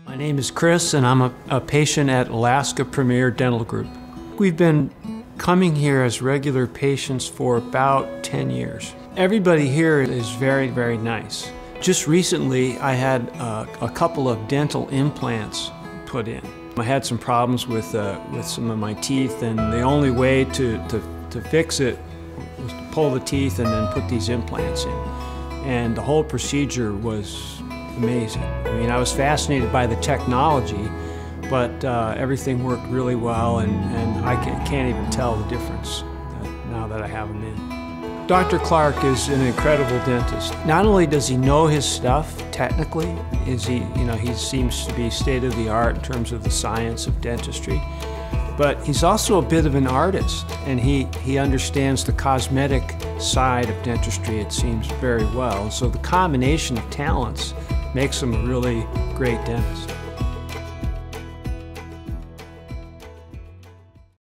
My name is Chris, and I'm a patient at Alaska Premier Dental Group. We've been coming here as regular patients for about 10 years. Everybody here is very, very nice. Just recently, I had a couple of dental implants put in. I had some problems with some of my teeth, and the only way to fix it was to pull the teeth and then put these implants in. And the whole procedure was amazing. I mean, I was fascinated by the technology, but everything worked really well, and I can't even tell the difference now that I have them in. Dr. Clark is an incredible dentist. Not only does he know his stuff technically, he seems to be state-of-the-art in terms of the science of dentistry, but he's also a bit of an artist, and he understands the cosmetic side of dentistry, it seems, very well. So the combination of talents makes him a really great dentist.